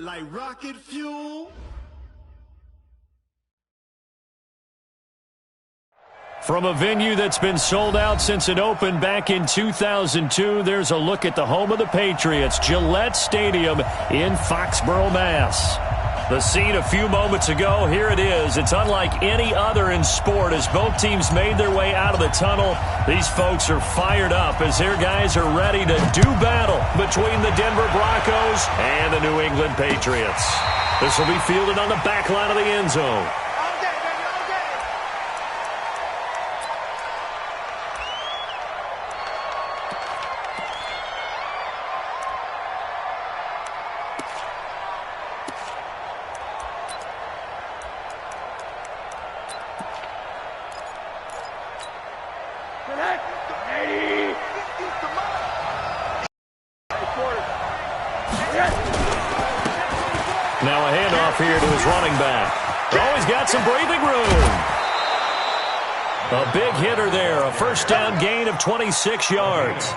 like rocket fuel. From a venue that's been sold out since it opened back in 2002, there's a look at the home of the Patriots, Gillette Stadium in Foxborough, Mass. The scene a few moments ago, here it is. It's unlike any other in sport as both teams made their way out of the tunnel. These folks are fired up as their guys are ready to do battle between the Denver Broncos and the New England Patriots. This will be fielded on the back line of the end zone. Now a handoff here to his running back. Oh, he's got some breathing room. A big hitter there, a first down gain of 26 yards.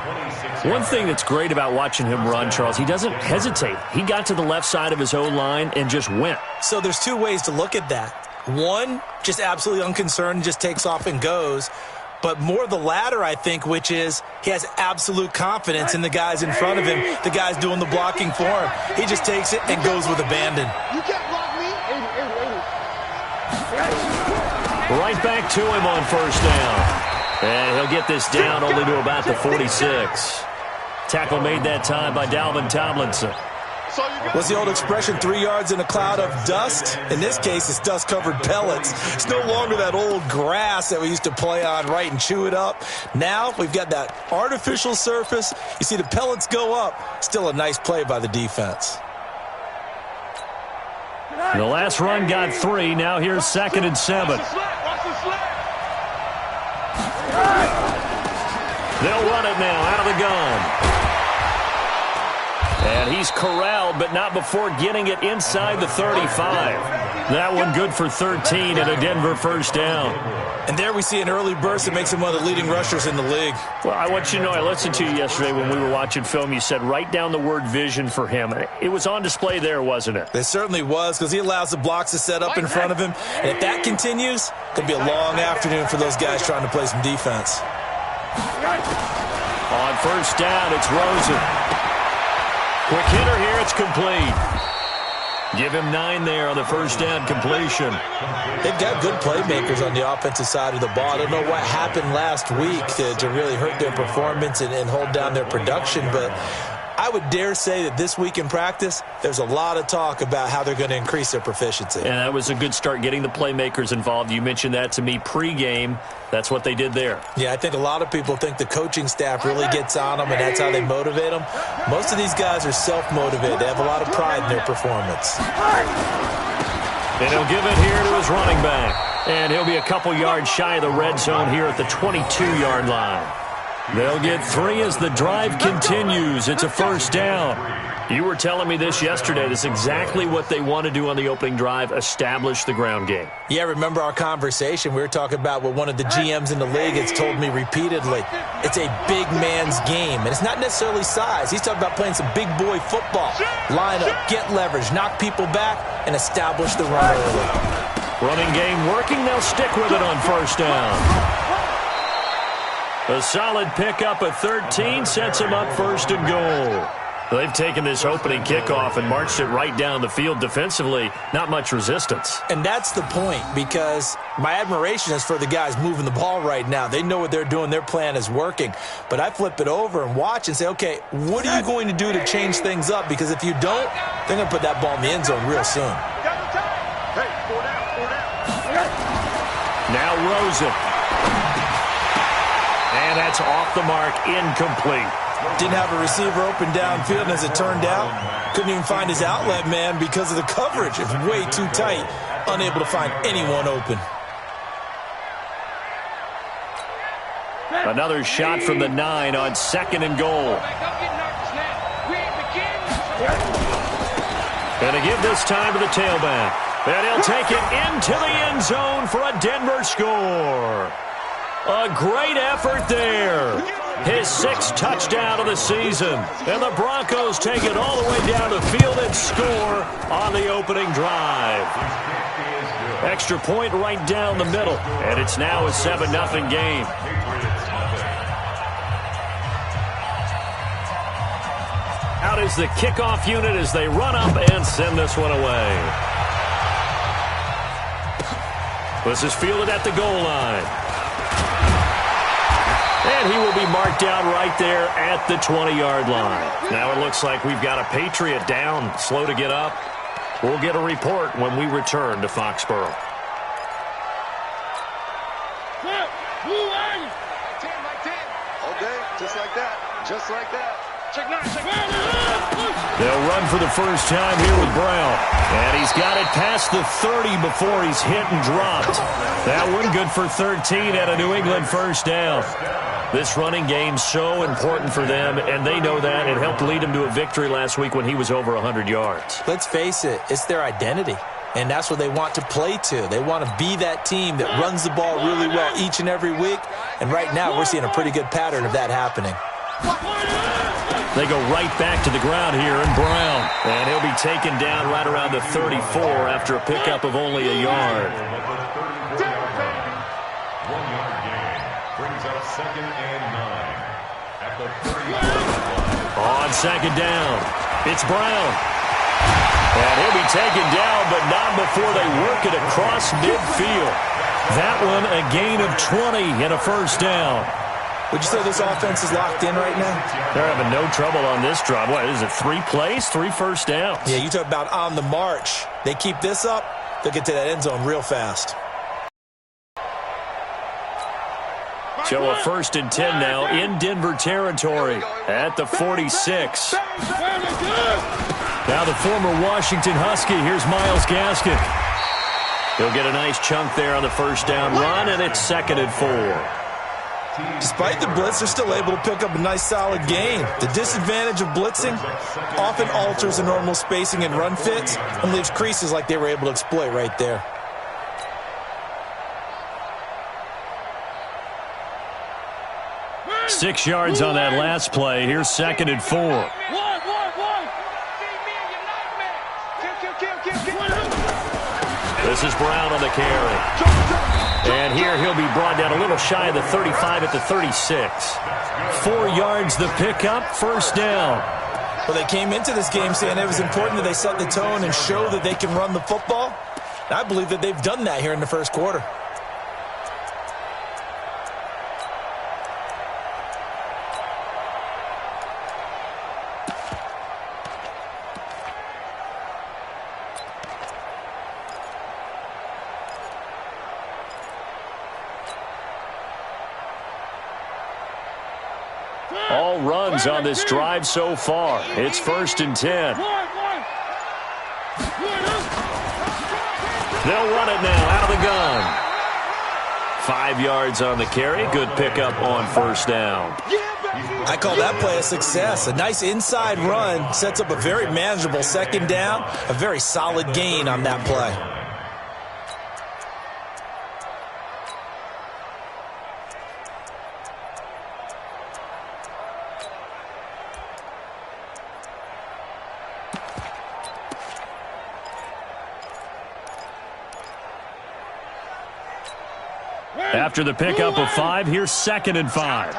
One thing that's great about watching him run, Charles, he doesn't hesitate. He got to the left side of his own line and just went. So there's two ways to look at that. One, just absolutely unconcerned, just takes off and goes. But more the latter, I think, which is he has absolute confidence in the guys in front of him, the guys doing the blocking for him. He just takes it and goes with abandon. You can't block me. Right back to him on first down. And he'll get this down only to about the 46. Tackle made that time by Dalvin Tomlinson. What's the old expression, 3 yards in a cloud of dust? In this case, it's dust-covered pellets. It's no longer that old grass that we used to play on, right, and chew it up. Now we've got that artificial surface. You see the pellets go up. Still a nice play by the defense. The last run got 3. Now here's 2nd and 7. They'll run it now out of the gun. And he's corralled, but not before getting it inside the 35. That one good for 13 and a Denver first down. And there we see an early burst that makes him one of the leading rushers in the league. Well, I want you to know, I listened to you yesterday when we were watching film. You said write down the word vision for him. It was on display there, wasn't it? It certainly was, because he allows the blocks to set up in front of him. And if that continues, it could be a long afternoon for those guys trying to play some defense. On first down, it's Rosen. Quick hitter here, it's complete. Give him 9 there on the first down completion. They've got good playmakers on the offensive side of the ball. I don't know what happened last week to really hurt their performance and hold down their production, but I would dare say that this week in practice, there's a lot of talk about how they're going to increase their proficiency. And that was a good start, getting the playmakers involved. You mentioned that to me pregame. That's what they did there. Yeah, I think a lot of people think the coaching staff really gets on them, and that's how they motivate them. Most of these guys are self-motivated. They have a lot of pride in their performance. And he'll give it here to his running back. And he'll be a couple yards shy of the red zone here at the 22-yard line. They'll get 3 as the drive continues. It's a first down. You were telling me this yesterday. This is exactly what they want to do on the opening drive, establish the ground game. Yeah, remember our conversation. We were talking about what one of the GMs in the league has told me repeatedly. It's a big man's game, and it's not necessarily size. He's talking about playing some big boy football. Line up, get leverage, knock people back, and establish the run early. Running game working. They'll stick with it on first down. A solid pickup at 13 sets him up first and goal. They've taken this opening kickoff and marched it right down the field defensively. Not much resistance. And that's the point, because my admiration is for the guys moving the ball right now. They know what they're doing. Their plan is working. But I flip it over and watch and say, okay, what are you going to do to change things up? Because if you don't, they're going to put that ball in the end zone real soon. Now Rosen. And that's off the mark, incomplete. Didn't have a receiver open downfield, and as it turned out, couldn't even find his outlet man because of the coverage. It's way too tight, unable to find anyone open. Another shot from the 9 on 2nd and goal. And to give this time to the tailback. And he'll take it into the end zone for a Denver score. A great effort there. his 6th touchdown of the season. And the Broncos take it all the way down the field and score on the opening drive. Extra point right down the middle, and it's now a 7-0 game. Out is the kickoff unit as they run up and send this one away. This is fielded at the goal line. And he will be marked down right there at the 20-yard line. Now it looks like we've got a Patriot down, slow to get up. We'll get a report when we return to Foxborough. Okay, just like that. Just like that. They'll run for the first time here with Brown. And he's got it past the 30 before he's hit and dropped. That one good for 13 at a New England first down. This running game's so important for them, and they know that. It helped lead them to a victory last week when he was over 100 yards. Let's face it, it's their identity, and that's what they want to play to. They want to be that team that runs the ball really well each and every week, and right now we're seeing a pretty good pattern of that happening. They go right back to the ground here in Brown, and he'll be taken down right around the 34 after a pickup of only a yard. On second down, it's Brown. And he'll be taken down, but not before they work it across midfield. That one a gain of 20 and a first down. Would you say this offense is locked in right now? They're having no trouble on this drive. What is it, 3 plays, 3 first downs? Yeah, you talk about on the march. They keep this up, they'll get to that end zone real fast. So a 1st and 10 now in Denver territory at the 46. Now the former Washington Husky, here's Myles Gaskin. He'll get a nice chunk there on the first down run, and it's 2nd and 4. Despite the blitz, they're still able to pick up a nice, solid gain. The disadvantage of blitzing often alters the normal spacing and run fits and leaves creases like they were able to exploit right there. Six yards on that last play. Here's 2nd and 4. This is Brown on the carry. And here he'll be brought down a little shy of the 35 at the 36. 4 yards the pickup, first down. Well, they came into this game saying it was important that they set the tone and show that they can run the football. And I believe that they've done that here in the first quarter. All runs on this drive so far. It's 1st and 10. They'll run it now out of the gun. 5 yards on the carry. Good pickup on first down. I call that play a success. A nice inside run sets up a very manageable second down. A very solid gain on that play. After the pickup of 5, here's 2nd and 5.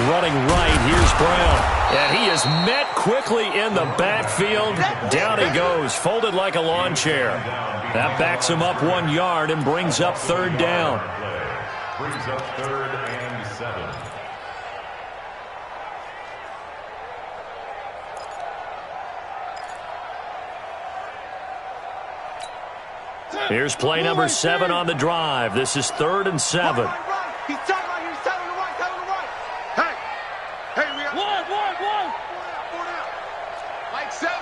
Running right, here's Brown. And he is met quickly in the backfield. Down he goes, folded like a lawn chair. That backs him up 1 yard and brings up 3rd down. Brings up 3rd and 7. Here's play number 7 on the drive. This is 3rd and 7. He's talking about here. He's telling the right. Telling the right. Hey, we got one. 4 down. Mike 7.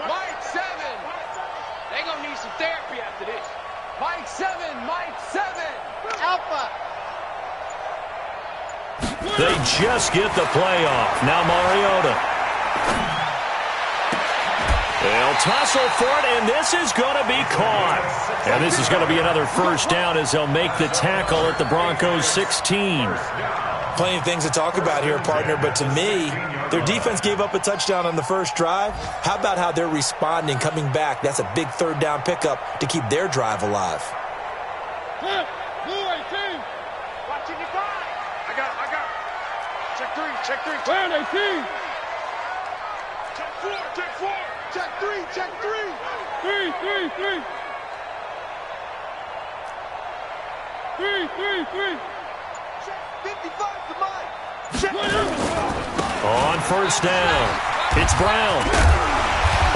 Mike 7. They gonna need some therapy after this. Mike 7. Alpha. They just get the play off. Now Mariota. They'll tussle for it, and this is going to be caught. And this is going to be another first down as they'll make the tackle at the Broncos' 16. Plenty of things to talk about here, partner, but to me, their defense gave up a touchdown on the first drive. How about how they're responding, coming back? That's a big third down pickup to keep their drive alive. Watching you guys. I got him. Check three. Plan 18. Check four. Check three. Three. 55 to mine. On first down, it's Brown.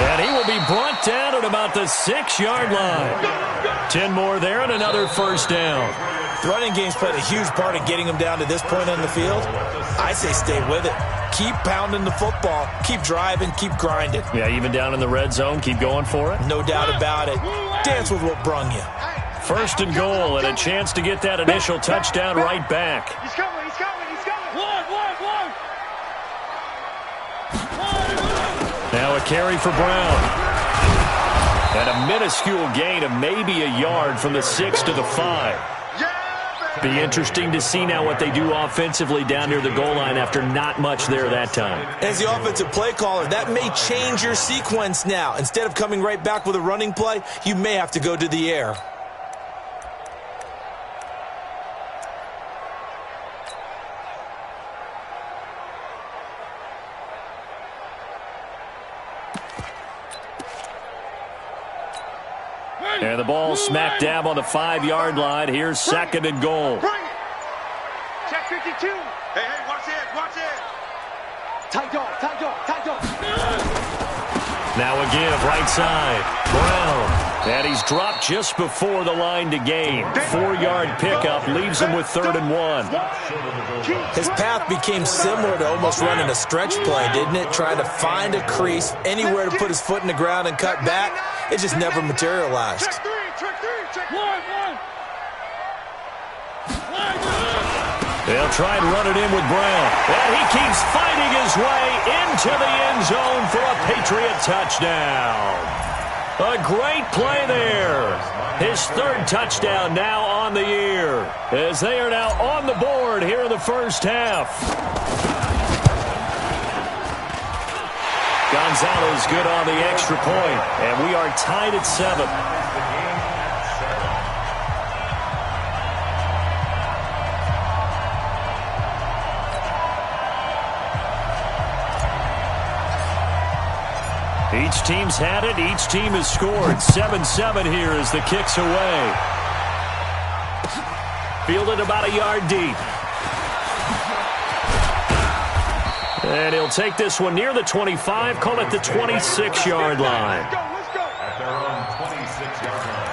And he will be brought down at about the 6-yard line. 10 more there and another first down. The running game's played a huge part in getting them down to this point on the field. I say stay with it. Keep pounding the football. Keep driving. Keep grinding. Yeah, even down in the red zone, keep going for it. No doubt about it. Dance with what brung you. First and goal and a chance to get that initial touchdown right back. He's coming. One. Now a carry for Brown. And a minuscule gain of maybe a yard from the 6 to the 5. Be interesting to see now what they do offensively down near the goal line after not much there that time. As the offensive play caller, that may change your sequence now. Instead of coming right back with a running play, you may have to go to the air. And the ball smack dab on the 5-yard line. Here's second and goal. Check 52. Hey, watch it. Tight dog. Now a give, right side. Brown. And he's dropped just before the line to gain. 4-yard pickup leaves him with 3rd and 1. His path became similar to almost running a stretch play, didn't it? Trying to find a crease, anywhere to put his foot in the ground and cut back. It just never materialized. Check three. One. They'll try and run it in with Brown. And he keeps fighting his way into the end zone for a Patriot touchdown. A great play there. His 3rd touchdown now on the year, as they are now on the board here in the first half. Gonzalez good on the extra point, and we are tied at 7. Each team's had it. Each team has scored. 7-7 here as the kick's away. Fielded about a yard deep. And he'll take this one near the 25, call it the 26-yard line. Let's go. At their own 26-yard line.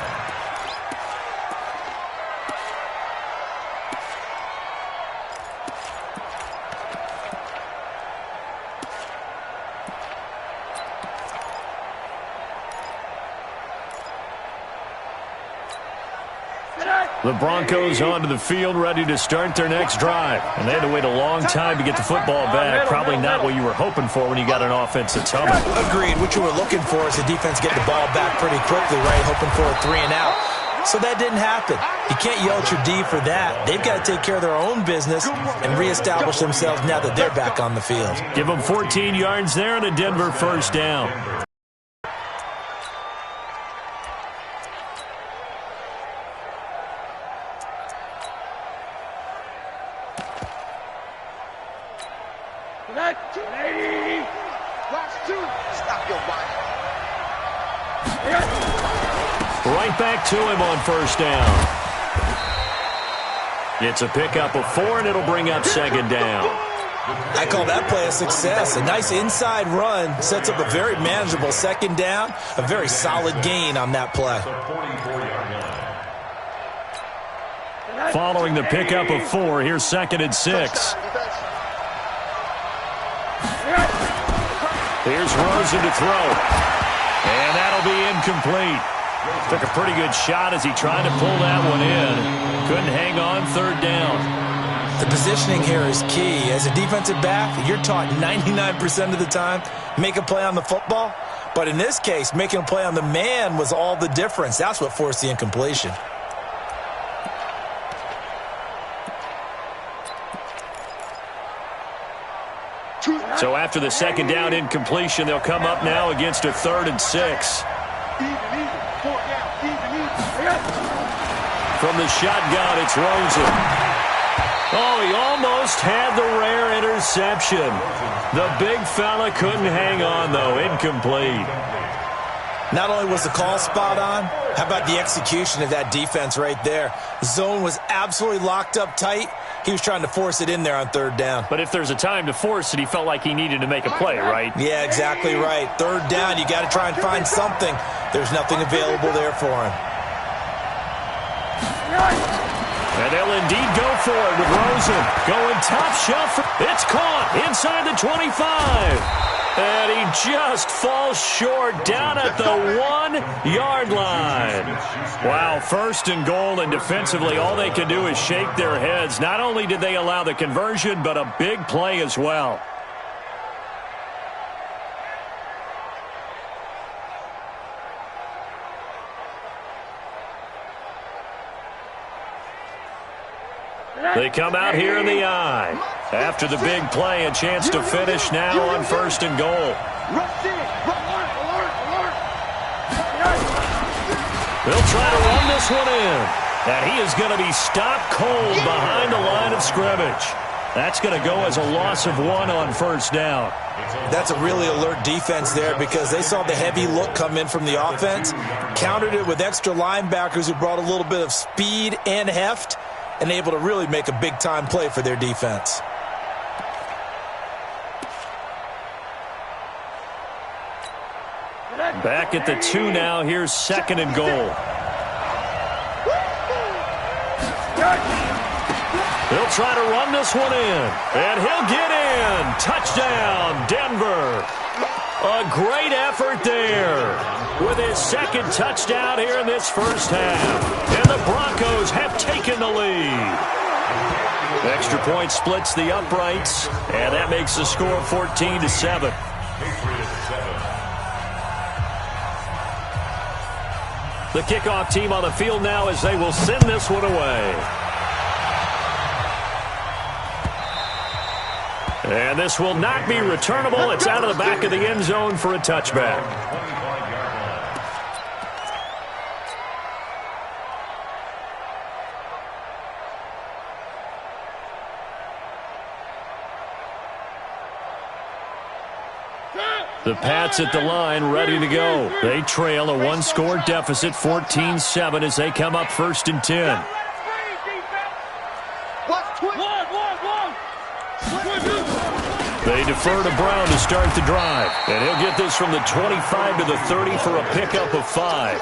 The Broncos onto the field, ready to start their next drive. And they had to wait a long time to get the football back. Probably not what you were hoping for when you got an offense that's humming. Agreed. What you were looking for is the defense get the ball back pretty quickly, right? Hoping for a 3 and out. So that didn't happen. You can't yell at your D for that. They've got to take care of their own business and reestablish themselves now that they're back on the field. Give them 14 yards there and a Denver first down. Stop your whining. Right back to him on first down. It's a pickup of 4, and it'll bring up second down. I call that play a success. A nice inside run sets up a very manageable second down. A very solid gain on that play. Following the pickup of 4, here's second and 6. Here's Rosen to throw. And that'll be incomplete. Took a pretty good shot as he tried to pull that one in. Couldn't hang on, third down. The positioning here is key. As a defensive back, you're taught 99% of the time, make a play on the football. But in this case, making a play on the man was all the difference. That's what forced the incompletion. So after the second down incompletion, they'll come up now against a 3rd and 6. From the shotgun, it's Rosen. Oh, he almost had the rare interception. The big fella couldn't hang on, though. Incomplete. Not only was the call spot on, how about the execution of that defense right there? Zone was absolutely locked up tight. He was trying to force it in there on 3rd down. But if there's a time to force it, he felt like he needed to make a play, right? Yeah, exactly right. 3rd down, you got to try and find something. There's nothing available there for him. And they'll indeed go for it with Rosen. Going top shelf. It's caught inside the 25. And he just falls short down at the 1-yard line. Wow, 1st and goal, and defensively all they can do is shake their heads. Not only did they allow the conversion, but a big play as well. They come out here in the eye. After the big play, a chance to finish now on 1st and goal. They'll try to run this one in. And he is going to be stopped cold behind the line of scrimmage. That's going to go as a loss of 1 on 1st down. That's a really alert defense there because they saw the heavy look come in from the offense, countered it with extra linebackers who brought a little bit of speed and heft, and able to really make a big-time play for their defense. Back at the 2 now. Here's 2nd and goal. He'll try to run this one in. And he'll get in. Touchdown, Denver. A great effort there with his 2nd touchdown here in this 1st half. And the Broncos have taken the lead. Extra point splits the uprights, and that makes the score 14-7. The kickoff team on the field now as they will send this one away. And this will not be returnable. It's out of the back of the end zone for a touchback. The Pats at the line, ready to go. They trail a 1-score deficit, 14-7, as they come up 1st and 10. They defer to Brown to start the drive. And he'll get this from the 25 to the 30 for a pickup of 5.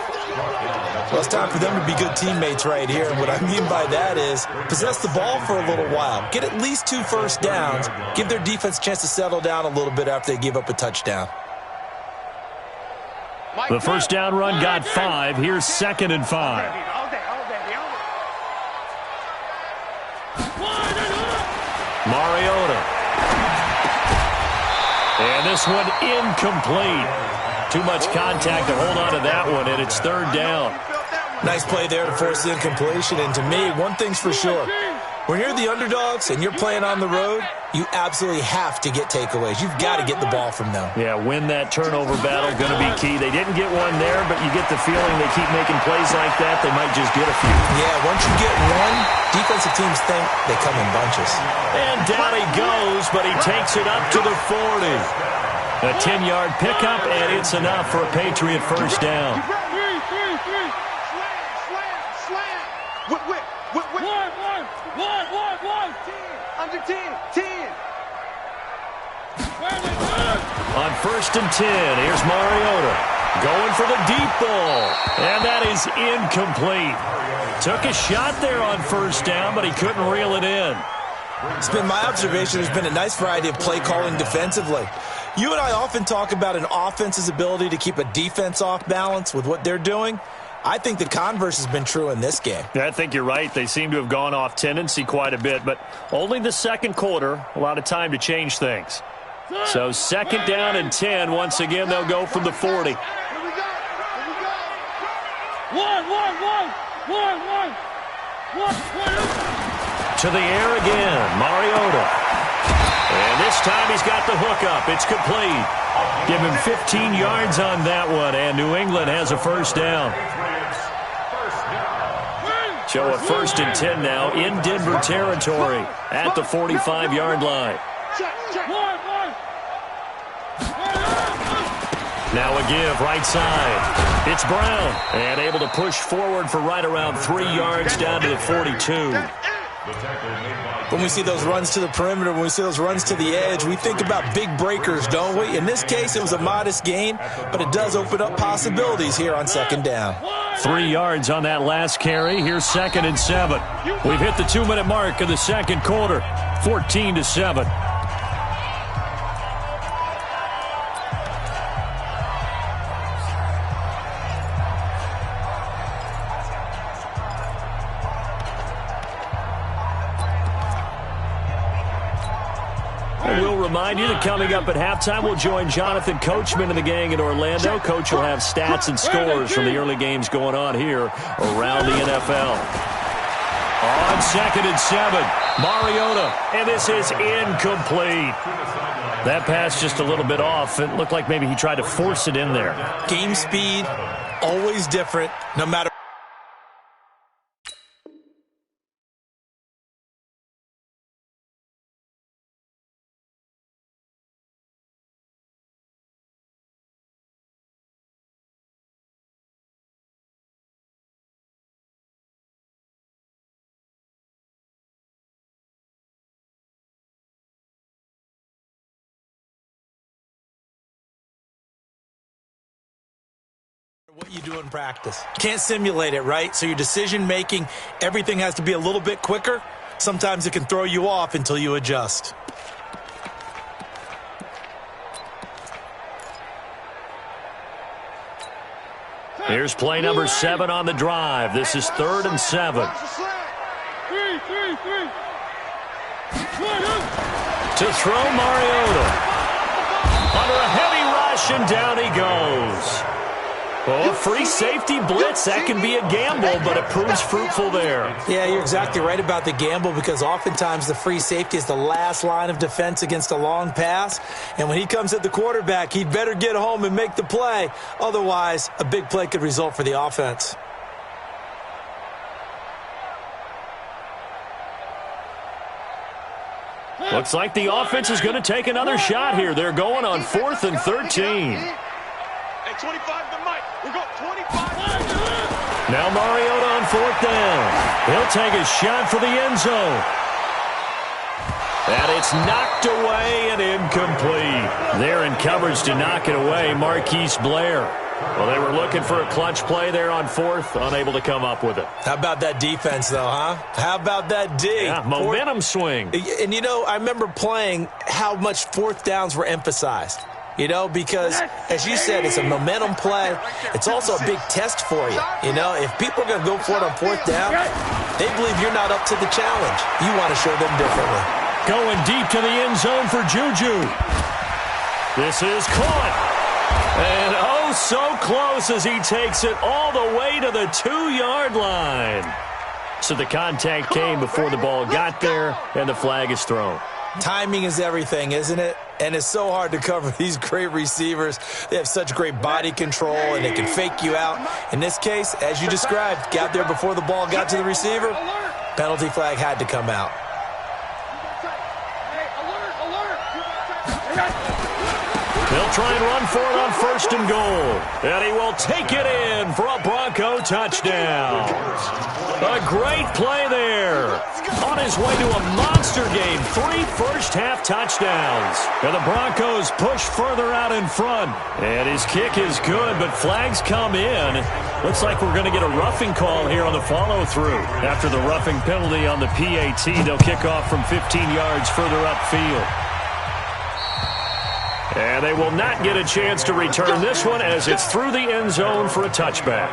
Well, it's time for them to be good teammates right here. And what I mean by that is possess the ball for a little while. Get at least 2 first downs. Give their defense a chance to settle down a little bit after they give up a touchdown. The 1st down run got 5. Here's 2nd and 5. Mariota. And this one incomplete. Too much contact to hold on to that one, and it's 3rd down. Nice play there to force the incompletion. And to me, one thing's for sure. When you're the underdogs and you're playing on the road, you absolutely have to get takeaways. You've got to get the ball from them. Yeah, win that turnover battle, going to be key. They didn't get one there, but you get the feeling they keep making plays like that, they might just get a few. Yeah, once you get one, defensive teams think they come in bunches. And down he goes, but he takes it up to the 40. A 10-yard pickup, and it's enough for a Patriot 1st down. Under 10. On 1st and 10, here's Mariota. Going for the deep ball. And that is incomplete. Took a shot there on 1st down, but he couldn't reel it in. It's been my observation there's been a nice variety of play calling defensively. You and I often talk about an offense's ability to keep a defense off balance with what they're doing. I think the converse has been true in this game. I think you're right. They seem to have gone off tendency quite a bit, but only the 2nd quarter, a lot of time to change things. So second down and 10. Once again, they'll go from the 40. Here we go. One. To the air again, Mariota. And this time he's got the hook up. It's complete. Give him 15 yards on that one, and New England has a first down. So a first and 10 now in Denver territory at the 45-yard line. Now a give right side. It's Brown, and able to push forward for right around 3 yards down to the 42. When we see those runs to the perimeter, when we see those runs to the edge, we think about big breakers, don't we? In this case, it was a modest gain, but it does open up possibilities here on second down. 3 yards on that last carry. Here's second and 7. We've hit the 2-minute mark of the second quarter, 14-7. We'll remind you that coming up at halftime, we'll join Jonathan Coachman and the gang in Orlando. Coach will have stats and scores from the early games going on here around the NFL. On second and 7, Mariota, and this is incomplete. That pass just a little bit off. It looked like maybe he tried to force it in there. Game speed, always different, no matter. What you do in practice. Can't simulate it, right? So your decision-making, everything has to be a little bit quicker. Sometimes it can throw you off until you adjust. Here's play number 7 on the drive. This is 3rd and 7. To throw Mariota. Under a heavy rush, and down he goes. Oh, free safety blitz, that can be a gamble, but it proves fruitful there. Yeah, you're exactly right about the gamble, because oftentimes the free safety is the last line of defense against a long pass. And when he comes at the quarterback, he'd better get home and make the play. Otherwise, a big play could result for the offense. Looks like the offense is going to take another shot here. They're going on 4th and 13. Hey, 25 to Mike. We go 25. Now Mariota on 4th down. He'll take a shot for the end zone. And it's knocked away and incomplete. They're in coverage to knock it away, Marquise Blair. Well, they were looking for a clutch play there on 4th, unable to come up with it. How about that defense, though, huh? How about that D? Yeah, momentum swing. And, you know, I remember playing how much 4th downs were emphasized. You know, because, as you said, it's a momentum play. It's also a big test for you. You know, if people are going to go for it on 4th down, they believe you're not up to the challenge. You want to show them differently. Going deep to the end zone for Juju. This is caught. And oh, so close as he takes it all the way to the 2-yard line. So the contact came before the ball got there, and the flag is thrown. Timing is everything, isn't it? And it's so hard to cover these great receivers. They have such great body control, and they can fake you out. In this case, as you described, got there before the ball got to the receiver. Penalty flag had to come out. They'll try and run for it on 1st and goal. And he will take it in for a Bronco touchdown. A great play there. On his way to a monster game, 3 first-half touchdowns. And the Broncos push further out in front. And his kick is good, but flags come in. Looks like we're going to get a roughing call here on the follow-through. After the roughing penalty on the PAT, they'll kick off from 15 yards further upfield. And they will not get a chance to return this one as it's through the end zone for a touchback.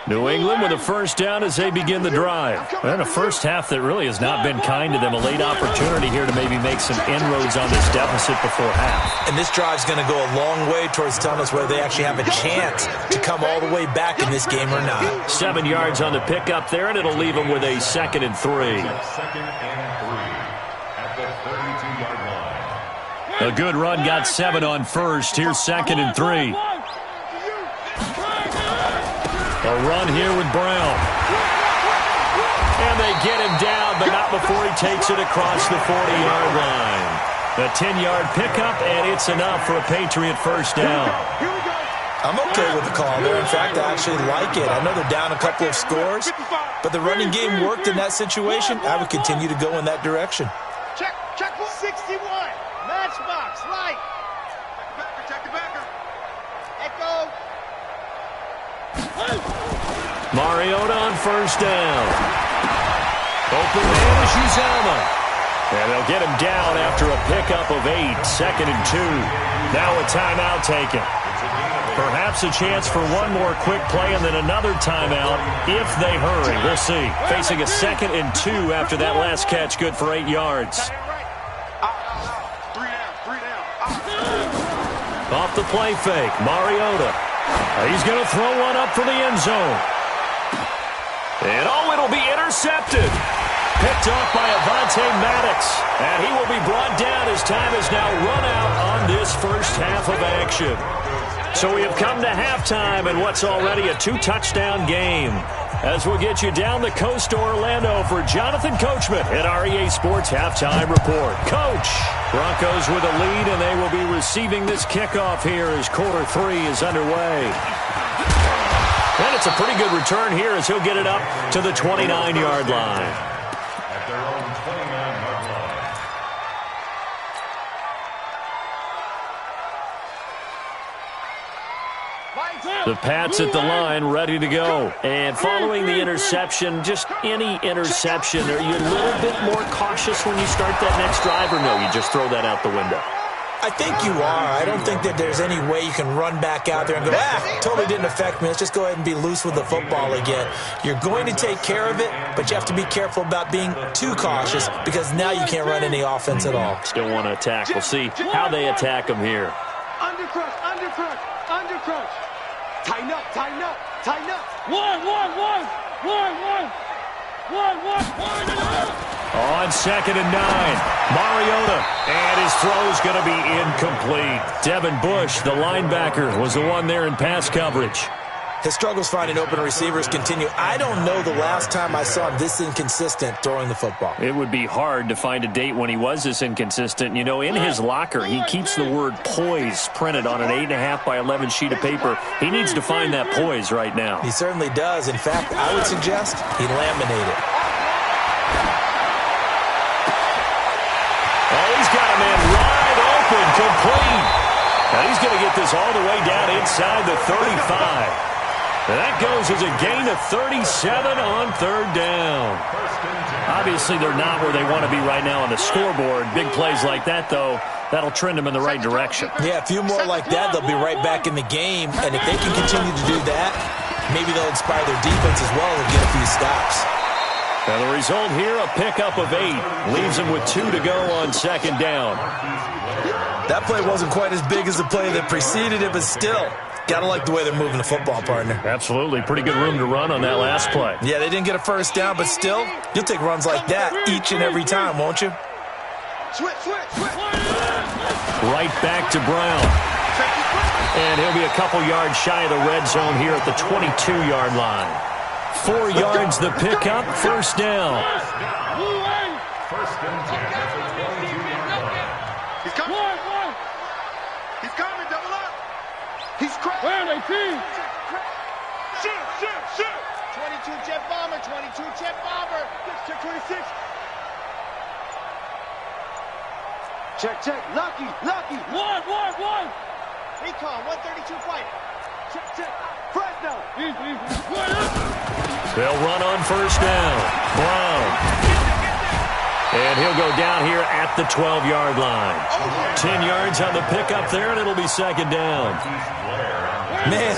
New England with a first down as they begin the drive. And a first half that really has not been kind to them. A late opportunity here to maybe make some inroads on this deficit before half. And this drive's going to go a long way towards telling us whether they actually have a chance to come all the way back in this game or not. 7 yards on the pickup there, and it'll leave them with a 2nd and 3. 2nd and 3 at the 32-yard line. A good run got 7 on first. Here's 2nd and 3. A run here with Brown. And they get him down, but not before he takes it across the 40-yard line. A 10-yard pickup, and it's enough for a Patriot first down. I'm okay with the call there. In fact, I actually like it. I know they're down a couple of scores, but the running game worked in that situation. I would continue to go in that direction. Check 61. Matchbox, light. Check the backer. Echo. Mariota on first down. Open man is Uzama. And they'll get him down after a pickup of 8. 2nd and 2. Now a timeout taken. Perhaps a chance for one more quick play and then another timeout if they hurry. We'll see. Facing a 2nd and 2 after that last catch, good for 8 yards. 3 down. Off the play fake, Mariota. He's going to throw one up for the end zone. And it'll be intercepted. Picked off by Avonte Maddox. And he will be brought down as time has now run out on this first half of action. So we have come to halftime in what's already a 2-touchdown game. As we'll get you down the coast to Orlando for Jonathan Coachman at our EA Sports Halftime Report. Coach, Broncos with a lead, and they will be receiving this kickoff here as quarter 3 is underway. And it's a pretty good return here as he'll get it up to the 29-yard line. At their own 29-yard line. The Pats at the line, ready to go. And following the interception, just any interception, are you a little bit more cautious when you start that next drive, or no, you just throw that out the window? I think you are. I don't think that there's any way you can run back out there and go, totally didn't affect me. Let's just go ahead and be loose with the football again. You're going to take care of it, but you have to be careful about being too cautious because now you can't run any offense at all. Still want to attack. We'll see how they attack them here. Undercrush. Tighten up. One. On 2nd and 9, Mariota, and his throw is going to be incomplete. Devin Bush, the linebacker, was the one there in pass coverage. His struggles finding open receivers continue. I don't know the last time I saw him this inconsistent throwing the football. It would be hard to find a date when he was this inconsistent. You know, in his locker, he keeps the word poise printed on an 8.5 by 11 sheet of paper. He needs to find that poise right now. He certainly does. In fact, I would suggest he laminate it. Oh, he's got a man wide open, complete. Now he's going to get this all the way down inside the 35. That goes as a gain of 37 on 3rd down. Obviously, they're not where they want to be right now on the scoreboard. Big plays like that, though, that'll trend them in the right direction. Yeah, a few more like that, they'll be right back in the game. And if they can continue to do that, maybe they'll inspire their defense as well and get a few stops. Now, the result here, a pickup of 8. Leaves them with 2 to go on 2nd down. That play wasn't quite as big as the play that preceded it, but still, got to like the way they're moving the football, partner. Absolutely. Pretty good room to run on that last play. Yeah, they didn't get a first down, but still, you'll take runs like that each and every time, won't you? Right back to Brown. And he'll be a couple yards shy of the red zone here at the 22-yard line. 4 yards the pickup, first down. First and 10 at the 22-yard line. He's coming, double up. He's cracked. Where are they, team? Shoot. 22 jet bomber. Check 26. Check. Lucky. One. Recon, 132 flight. Check. Fresno. They'll run on first down. Brown. And he'll go down here at the 12-yard line. 10 yards on the pickup there, and it'll be 2nd down. Man,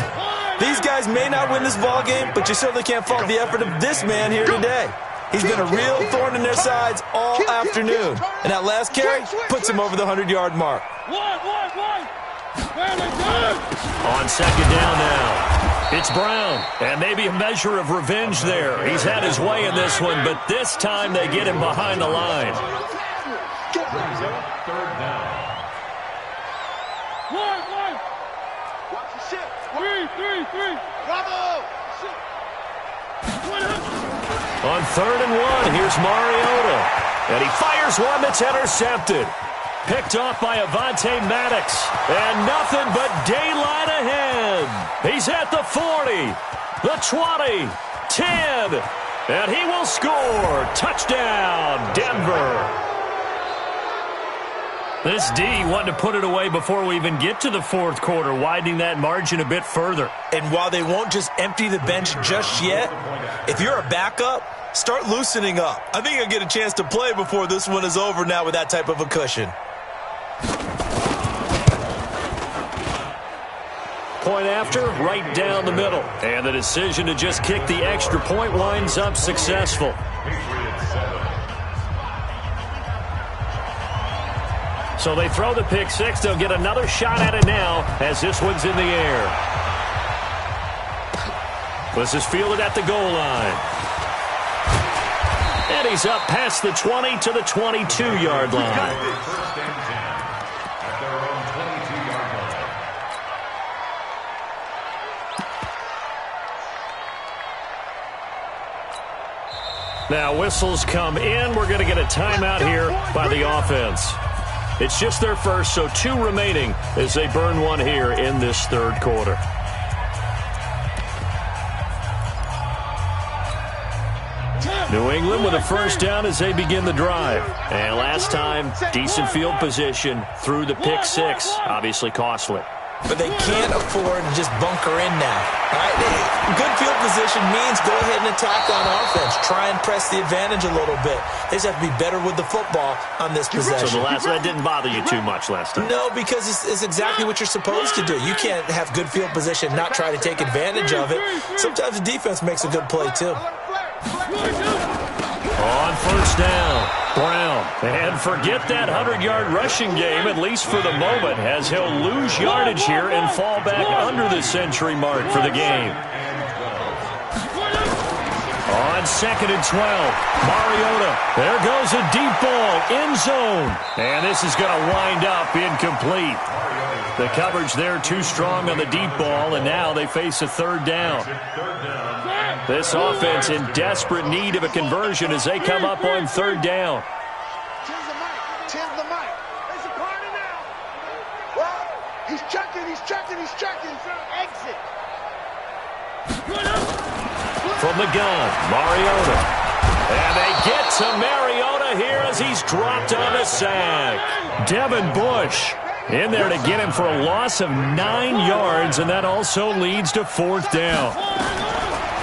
These guys may not win this ball game, but you certainly can't fault the effort of this man here today. He's been a real thorn in their sides all afternoon. And that last carry puts him over the 100-yard mark. On second down now, it's Brown. And maybe a measure of revenge there. He's had his way in this one, but this time they get him behind the line. Third down. Watch the ship. Three. Bravo. On 3rd and 1, here's Mariota. And he fires one that's intercepted. Picked off by Avonte Maddox. And nothing but daylight ahead. He's at the 40, the 20, 10. And he will score. Touchdown, Denver. This D wanting to put it away before we even get to the fourth quarter, widening that margin a bit further. And while they won't just empty the bench just yet, if you're a backup, start loosening up. I think you'll get a chance to play before this one is over now with that type of a cushion. Point after, right down the middle. And the decision to just kick the extra point winds up successful. So they throw the pick six. They'll get another shot at it now as this one's in the air. This is fielded at the goal line. And he's up past the 20 to the 22-yard line. First and 10 at their own 22-yard line. Now whistles come in. We're going to get a timeout here by the offense. It's just their first, so 2 remaining as they burn one here in this third quarter. New England with a first down as they begin the drive. And last time, decent field position through the pick six. Obviously costly. But they can't afford to just bunker in now. All right? Good field position means go ahead and attack on offense. Try and press the advantage a little bit. They just have to be better with the football on this possession. So that didn't bother you too much last time? No, because it's exactly what you're supposed to do. You can't have good field position, not try to take advantage of it. Sometimes the defense makes a good play, too. On first down, Brown. And forget that 100-yard rushing game, at least for the moment, as he'll lose yardage here and fall back under the century mark for the game. On second and 12, Mariota. There goes a deep ball, end zone. And this is going to wind up incomplete. The coverage there too strong on the deep ball, and now they face a third down. This offense in desperate need of a conversion as they come up on third down. Tens the mic. There's a party now. Well, he's checking. Exit. From the gun, Mariota. And they get to Mariota here as he's dropped on a sack. Devin Bush in there to get him for a loss of 9 yards, and that also leads to fourth down.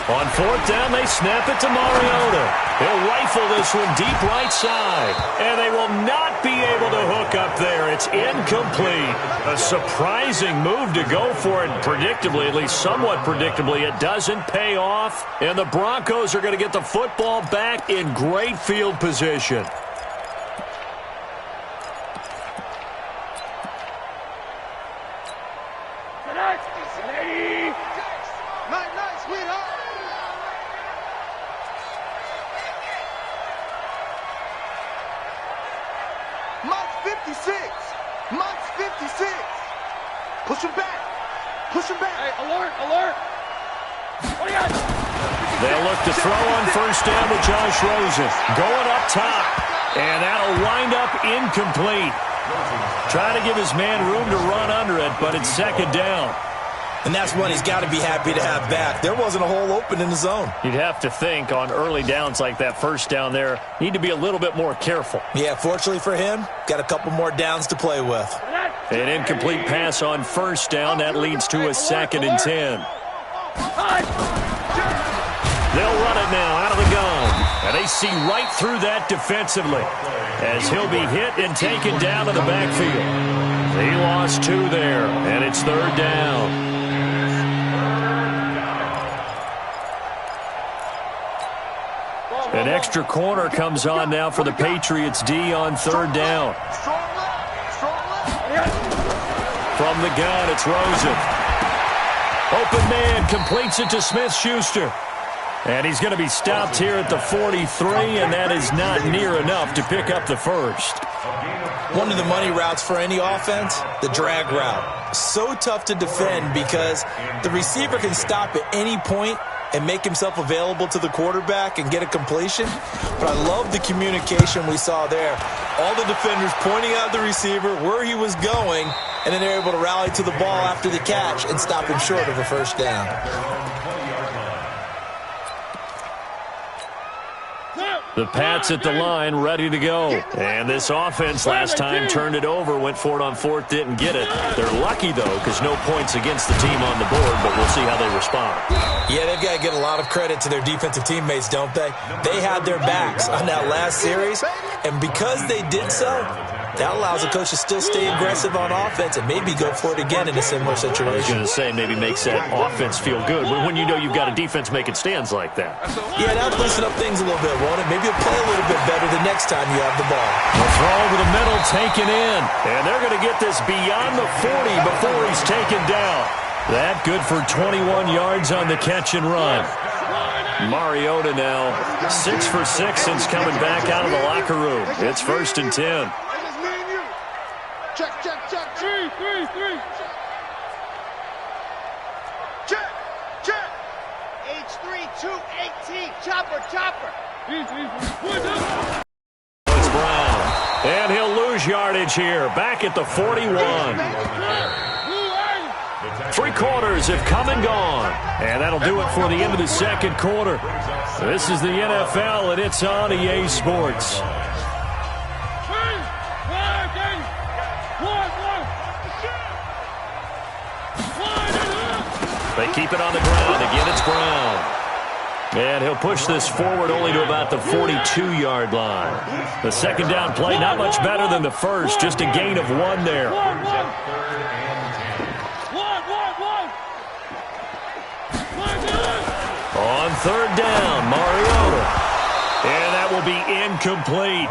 On fourth down, they snap it to Mariota. He'll rifle this one deep right side. And they will not be able to hook up there. It's incomplete. A surprising move to go for it predictably, at least somewhat predictably. It doesn't pay off. And the Broncos are going to get the football back in great field position. Nice, sweetheart. Mike's 56. Push him back. Hey, alert. What do you got? They'll look to throw on first down to Josh Rosen. Going up top. And that'll wind up incomplete. Trying to give his man room to run under it, but it's second down. And that's one he's got to be happy to have back. There wasn't a hole open in the zone. You'd have to think on early downs like that first down there, need to be a little bit more careful. Yeah, fortunately for him, got a couple more downs to play with. An incomplete pass on first down. That leads to a second and 10. They'll run it now out of the gun. And they see right through that defensively as he'll be hit and taken down to the backfield. He lost 2 there, and it's third down. Extra corner comes on now for the Patriots D on third down. From the gun, it's Rosen. Open man, completes it to Smith-Schuster. And he's going to be stopped here at the 43, and that is not near enough to pick up the first. One of the money routes for any offense, the drag route. So tough to defend because the receiver can stop at any point and make himself available to the quarterback and get a completion. But I love the communication we saw there. All the defenders pointing out the receiver, where he was going, and then they're able to rally to the ball after the catch and stop him short of a first down. The Pats at the line, ready to go. And this offense last time turned it over, went for it on fourth, didn't get it. They're lucky, though, because no points against the team on the board, but we'll see how they respond. Yeah, they've got to get a lot of credit to their defensive teammates, don't they? They had their backs on that last series, and because they did so, that allows the coach to still stay aggressive on offense and maybe go for it again in a similar situation. I was going to say, maybe makes that offense feel good. But when you know you've got a defense making stands like that. Yeah, that'll loosen up things a little bit, won't it? Maybe you'll play a little bit better the next time you have the ball. The throw over the middle, taken in. And they're going to get this beyond the 40 before he's taken down. That good for 21 yards on the catch and run. Mariota now 6 for 6 since coming back out of the locker room. It's 1st and 10. Check. 3. Check. H3218. Chopper. It's Brown. And he'll lose yardage here. Back at the 41. 3 quarters have come and gone. And that'll do it for the end of the second quarter. This is the NFL, and it's on EA Sports. They keep it on the ground. Again, it's Brown. And he'll push this forward only to about the 42-yard line. The second down play, not much better than the first, just a gain of 1 there. On third down, Mariota. And that will be incomplete.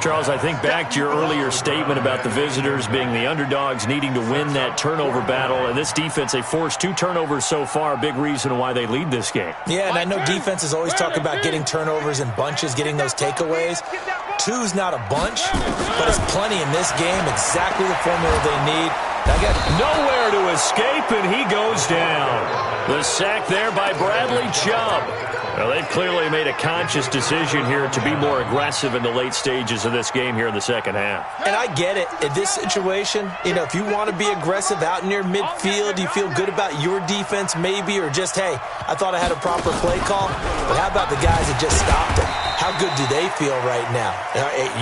Charles, I think back to your earlier statement about the visitors being the underdogs needing to win that turnover battle. And this defense, they forced 2 turnovers so far. Big reason why they lead this game. Yeah, and I know defenses always talk about getting turnovers in bunches, getting those takeaways. 2's not a bunch, but it's plenty in this game. Exactly the formula they need. I got nowhere to escape, and he goes down. The sack there by Bradley Chubb. Well, they've clearly made a conscious decision here to be more aggressive in the late stages of this game here in the second half. And I get it. In this situation, if you want to be aggressive out near midfield, you feel good about your defense maybe, or just, hey, I thought I had a proper play call. But how about the guys that just stopped it? How good do they feel right now?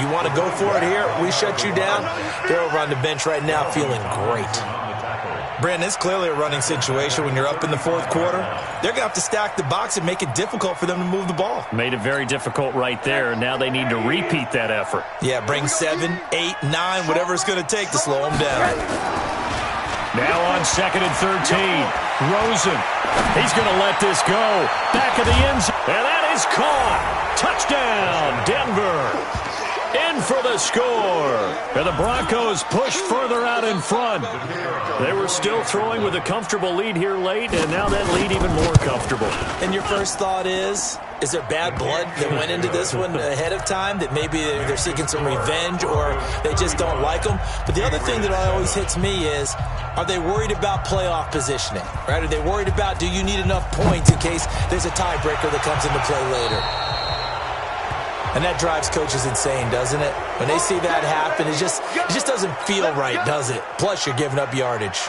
You want to go for it here? We shut you down? They're over on the bench right now feeling great. Brandon, it's clearly a running situation when you're up in the fourth quarter. They're going to have to stack the box and make it difficult for them to move the ball. Made it very difficult right there. Now they need to repeat that effort. Yeah, bring 7, 8, 9, whatever it's going to take to slow them down. Now on 2nd and 13. Rosen. He's going to let this go. Back of the end zone. And that is caught. Touchdown, Denver. In for the score. And the Broncos push further out in front. They were still throwing with a comfortable lead here late, and now that lead even more comfortable. And your first thought is there bad blood that went into this one ahead of time, that maybe they're seeking some revenge or they just don't like them? But the other thing that always hits me is, are they worried about playoff positioning? Right? Are they worried about, do you need enough points in case there's a tiebreaker that comes into play later? And that drives coaches insane, doesn't it? When they see that happen, it just doesn't feel right, does it? Plus, you're giving up yardage.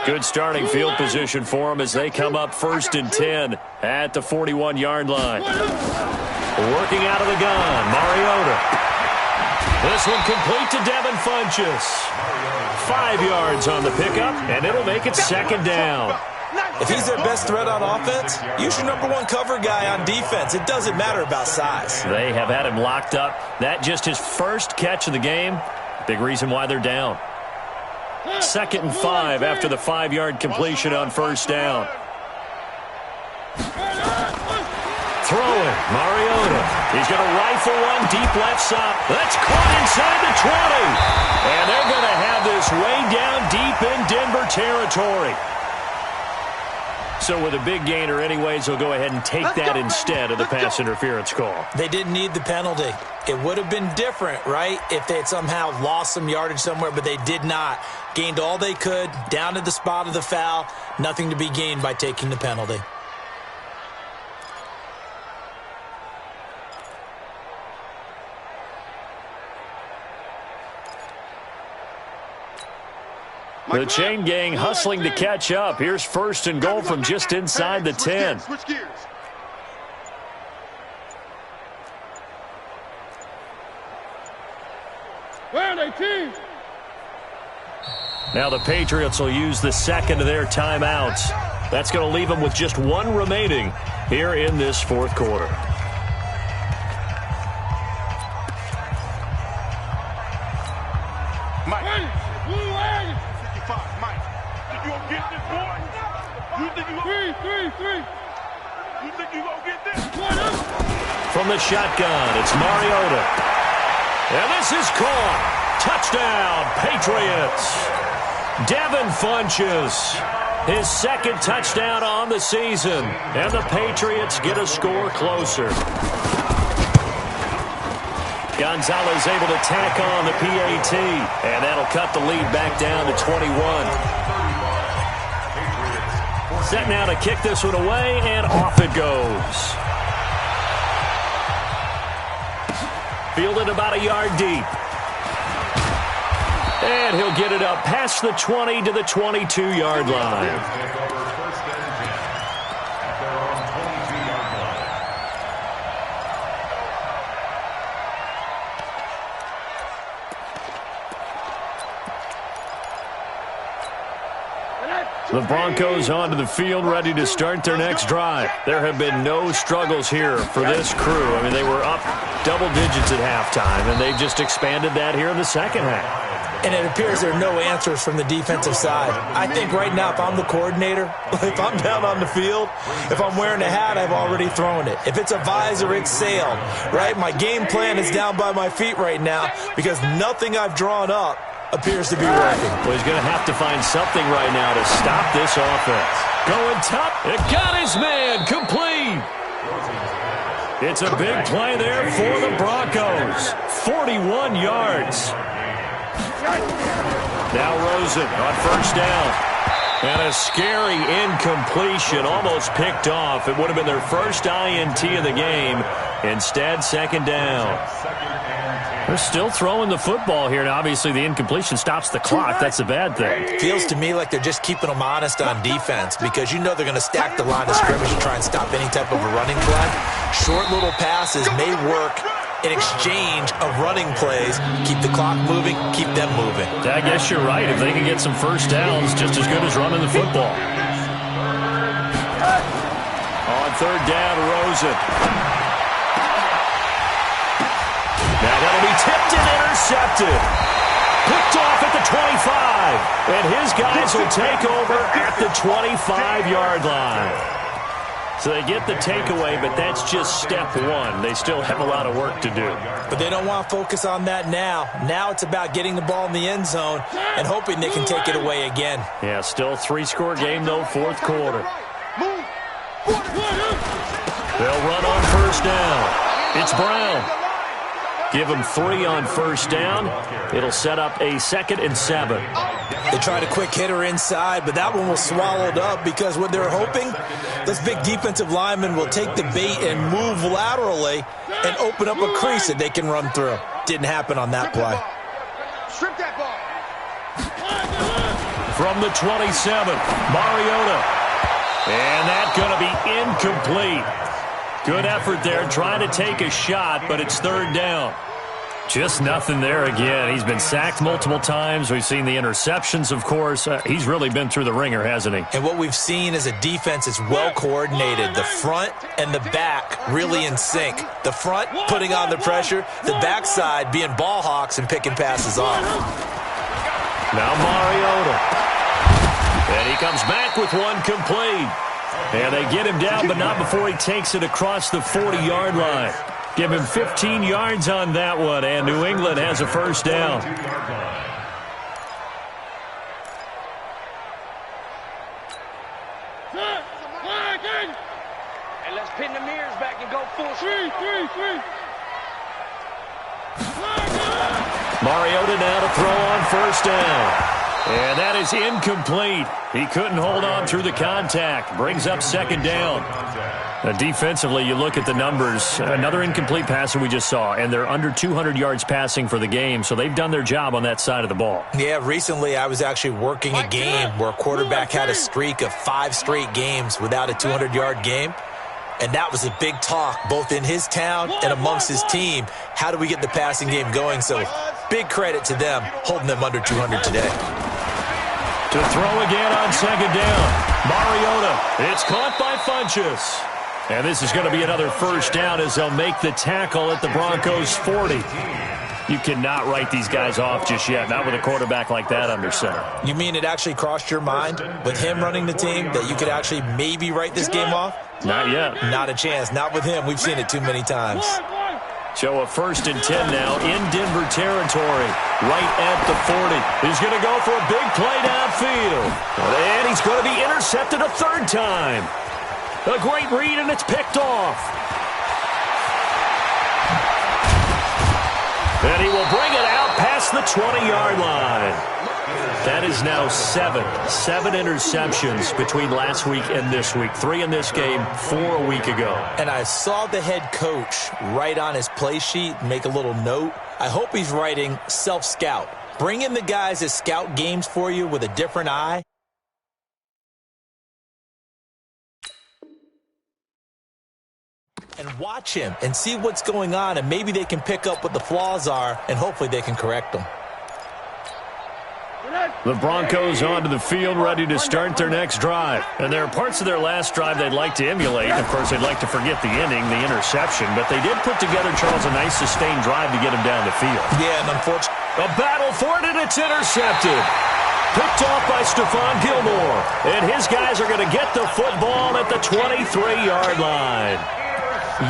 Good starting field position for them as they come up 1st and 10 at the 41-yard line. Working out of the gun, Mariota. This one complete to Devin Funchess. 5 yards on the pickup, and it'll make it 2nd down. If he's their best threat on offense, use your #1 cover guy on defense. It doesn't matter about size. They have had him locked up. That just his first catch of the game. Big reason why they're down. 2nd and 5 after the 5-yard completion on 1st down. Throwing, Mariota. He's going to rifle one deep left side. That's caught inside the 20. And they're going to have this way down deep in Denver territory. So with a big gainer anyways, they'll go ahead and take that instead of the pass interference call. They didn't need the penalty. It would have been different, right, if they had somehow lost some yardage somewhere, but they did not. Gained all they could, down to the spot of the foul. Nothing to be gained by taking the penalty. The chain gang hustling to catch up. Here's first and goal from just inside the 10. Switch gears. Where are they, team? Now the Patriots will use the second of their timeouts. That's going to leave them with just one remaining here in this fourth quarter. From the shotgun, it's Mariota. And this is caught. Touchdown, Patriots. Devin Funchess, his second touchdown on the season. And the Patriots get a score closer. Gonzalez able to tack on the PAT. And that'll cut the lead back down to 21. Set now to kick this one away, and off it goes. Fielded about a yard deep. And he'll get it up past the 20 to the 22-yard line. The Broncos onto the field, ready to start their next drive. There have been no struggles here for this crew. I mean, they were up double digits at halftime, and they've just expanded that here in the second half. And it appears there are no answers from the defensive side. I think right now, if I'm the coordinator, if I'm down on the field, if I'm wearing a hat, I've already thrown it. If it's a visor, it's sailed, right? My game plan is down by my feet right now because nothing I've drawn up appears to be working. Well, he's going to have to find something right now to stop this offense. Going top. It got his man complete. It's a big play there for the Broncos. 41 yards. Now Rosen on first down. And a scary incompletion, almost picked off. It would have been their first INT of the game. Instead, second down. They're still throwing the football here. Now, obviously, the incompletion stops the clock. That's a bad thing. Feels to me like they're just keeping them honest on defense because you know they're going to stack the line of scrimmage and try and stop any type of a running play. Short little passes may work in exchange of running plays. Keep the clock moving, keep them moving. I guess you're right. If they can get some first downs, just as good as running the football. On third down, Rosen. Now that'll be tipped and intercepted. Picked off at the 25. And his guys will take over at the 25-yard line. So they get the takeaway, but that's just step one. They still have a lot of work to do. But they don't want to focus on that now. Now it's about getting the ball in the end zone and hoping they can take it away again. Yeah, still three-score game, though, fourth quarter. They'll run on first down. It's Brown. Give them 3 on first down. It'll set up a 2nd and 7. They tried a quick hitter inside, but that one was swallowed up because what they're hoping, this big defensive lineman will take the bait and move laterally and open up a crease that they can run through. Didn't happen on that play. Strip that ball. From the 27, Mariota. And that's going to be incomplete. Good effort there, trying to take a shot, but it's third down. Just nothing there again. He's been sacked multiple times. We've seen the interceptions, of course. He's really been through the ringer, hasn't he? And what we've seen is a defense that's well coordinated. The front and the back really in sync. The front putting on the pressure, the backside being ball hawks and picking passes off. Now Mariota. And he comes back with one complete. And they get him down, but not before he takes it across the 40-yard line. Give him 15 yards on that one, and New England has a first down. And let's pin the mirrors back and go full speed. Mariota now to throw on first down. And that is incomplete. He couldn't hold on through the contact. Brings up second down. Defensively, you look at the numbers. Another incomplete passer we just saw, and they're under 200 yards passing for the game, so they've done their job on that side of the ball. Yeah, recently I was actually working a game where a quarterback had a streak of 5 straight games without a 200-yard game, and that was a big talk both in his town and amongst his team. How do we get the passing game going? So big credit to them holding them under 200 today. To throw again on second down. Mariota, it's caught by Funchess. And this is going to be another first down as they'll make the tackle at the Broncos' 40. You cannot write these guys off just yet, not with a quarterback like that under center. You mean it actually crossed your mind with him running the team that you could actually maybe write this game off? Not yet. Not a chance. Not with him. We've seen it too many times. So a 1st and 10 now in Denver territory, right at the 40. He's going to go for a big play downfield. And he's going to be intercepted a third time. A great read, and it's picked off. And he will bring it out past the 20-yard line. That is now 7 interceptions between last week and this week. 3 in this game, 4 a week ago. And I saw the head coach write on his play sheet, make a little note. I hope he's writing self-scout. Bring in the guys that scout games for you with a different eye. And watch him and see what's going on, and maybe they can pick up what the flaws are, and hopefully they can correct them. The Broncos onto the field, ready to start their next drive. And there are parts of their last drive they'd like to emulate. Of course, they'd like to forget the inning, the interception. But they did put together, Charles, a nice sustained drive to get him down the field. Yeah, and unfortunately, a battle for it, and it's intercepted. Picked off by Stephon Gilmore. And his guys are going to get the football at the 23-yard line.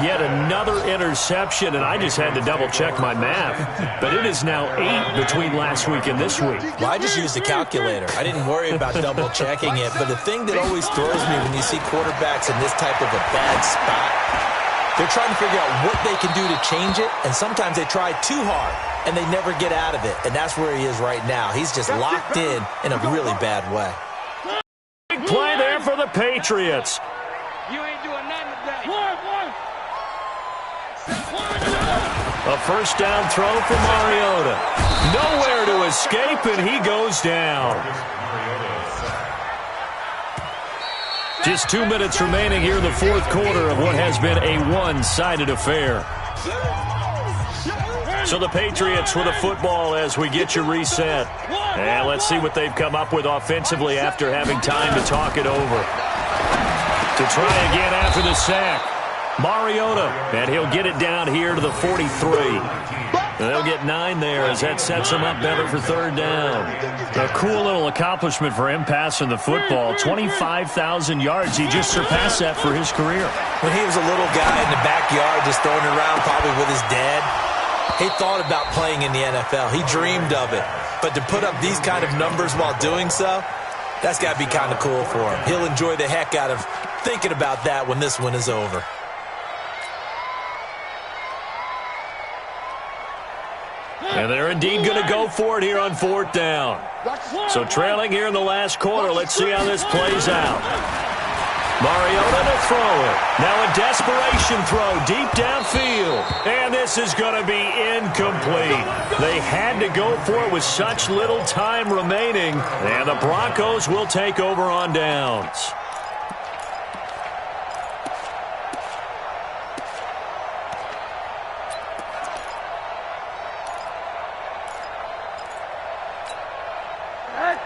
Yet another interception, and I just had to double-check my math. But it is now 8 between last week and this week. Well, I just used a calculator. I didn't worry about double-checking it. But the thing that always throws me when you see quarterbacks in this type of a bad spot, they're trying to figure out what they can do to change it, and sometimes they try too hard, and they never get out of it. And that's where he is right now. He's just locked in a really bad way. Big play there for the Patriots. You ain't doing nothing today. A first down throw for Mariota. Nowhere to escape, and he goes down. Just 2 minutes remaining here in the fourth quarter of what has been a one-sided affair. So the Patriots with a football as we get you reset. And let's see what they've come up with offensively after having time to talk it over. To try again after the sack. Mariota, and he'll get it down here to the 43. They'll get 9 there as that sets him up better for third down. A cool little accomplishment for him passing the football. 25,000 yards. He just surpassed that for his career. When he was a little guy in the backyard just throwing it around probably with his dad, he thought about playing in the NFL. He dreamed of it. But to put up these kind of numbers while doing so, that's got to be kind of cool for him. He'll enjoy the heck out of thinking about that when this one is over. And they're indeed going to go for it here on fourth down. So trailing here in the last quarter, let's see how this plays out. Mariota to throw it. Now a desperation throw deep downfield. And this is going to be incomplete. They had to go for it with such little time remaining. And the Broncos will take over on downs.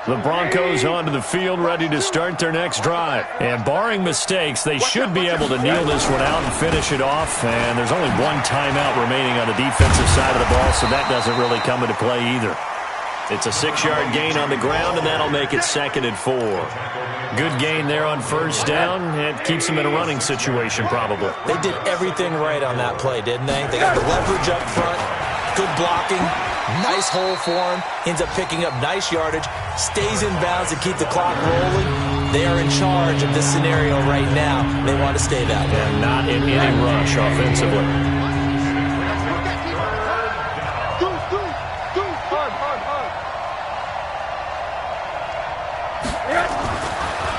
The Broncos onto the field, ready to start their next drive. And barring mistakes, they should be able to kneel this one out and finish it off. And there's only 1 timeout remaining on the defensive side of the ball, so that doesn't really come into play either. It's a 6-yard gain on the ground, and that'll make it 2nd and 4. Good gain there on first down. It keeps them in a running situation, probably. They did everything right on that play, didn't they? They got the leverage up front, good blocking, nice hole for him, ends up picking up nice yardage, stays in bounds to keep the clock rolling. They are in charge of this scenario right now. They want to stay that way. And not in any rush offensively.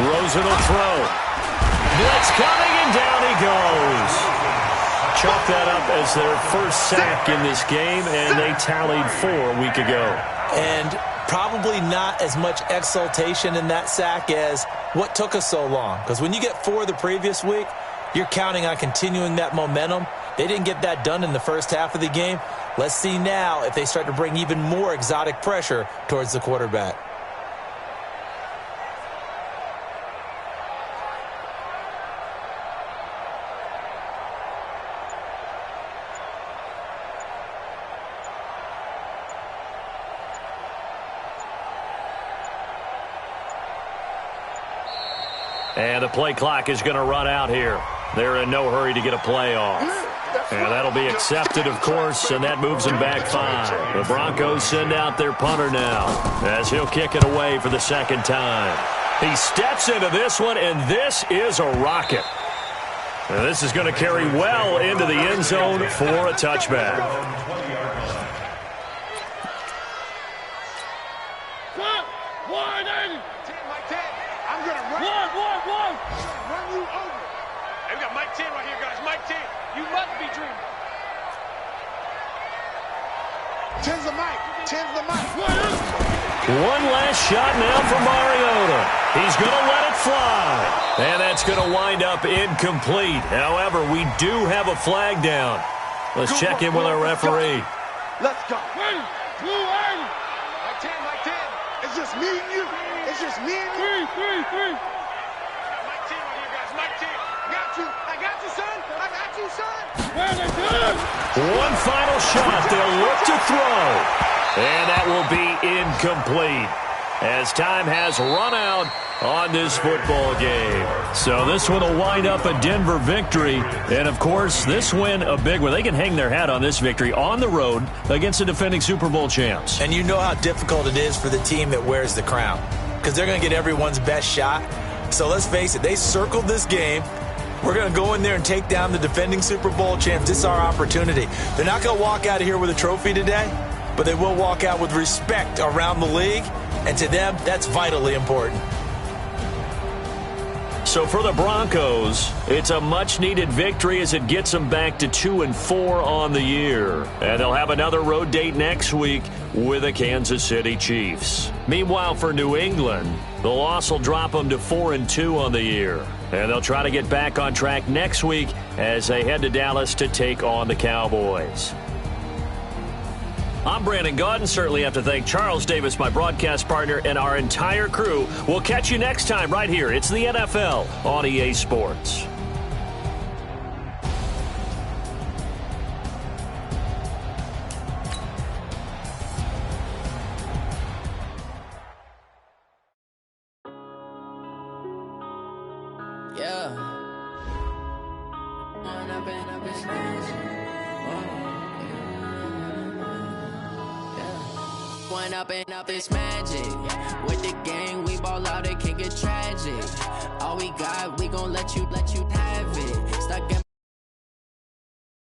Rosen will throw. Blitz coming, and down he goes. Chalk that up as their first sack in this game, and they tallied 4 a week ago. And probably not as much exultation in that sack as what took us so long. Because when you get 4 the previous week, you're counting on continuing that momentum. They didn't get that done in the first half of the game. Let's see now if they start to bring even more exotic pressure towards the quarterback. And the play clock is going to run out here. They're in no hurry to get a play off. And that'll be accepted, of course, and that moves them back 5. The Broncos send out their punter now as he'll kick it away for the 2nd time. He steps into this one, and this is a rocket. And this is going to carry well into the end zone for a touchback. Run you over. Hey, we got Mike 10 right here, guys. Mike 10. You must be dreaming. 10's the Mike. 10's the Mike. One last shot now for Mariota. He's going to let it fly. And that's going to wind up incomplete. However, we do have a flag down. Let's check in with our referee. Let's go. Mike 10, Mike 10. It's just me and you. It's just me and you. 3. I got you, son. I got you, son. One final shot. They'll look to throw. And that will be incomplete as time has run out on this football game. So this one will wind up a Denver victory. And, of course, this win a big one. They can hang their hat on this victory on the road against the defending Super Bowl champs. And you know how difficult it is for the team that wears the crown because they're going to get everyone's best shot. So let's face it, they circled this game. We're going to go in there and take down the defending Super Bowl champs. This is our opportunity. They're not going to walk out of here with a trophy today, but they will walk out with respect around the league, and to them, that's vitally important. So for the Broncos, it's a much-needed victory as it gets them back to 2-4 on the year. And they'll have another road date next week with the Kansas City Chiefs. Meanwhile, for New England, the loss will drop them to 4-2 on the year. And they'll try to get back on track next week as they head to Dallas to take on the Cowboys. I'm Brandon Gaudin. Certainly have to thank Charles Davis, my broadcast partner, and our entire crew. We'll catch you next time right here. It's the NFL on EA Sports. Up this magic with the gang, we ball out, it can get tragic. All we got, we gon' let you have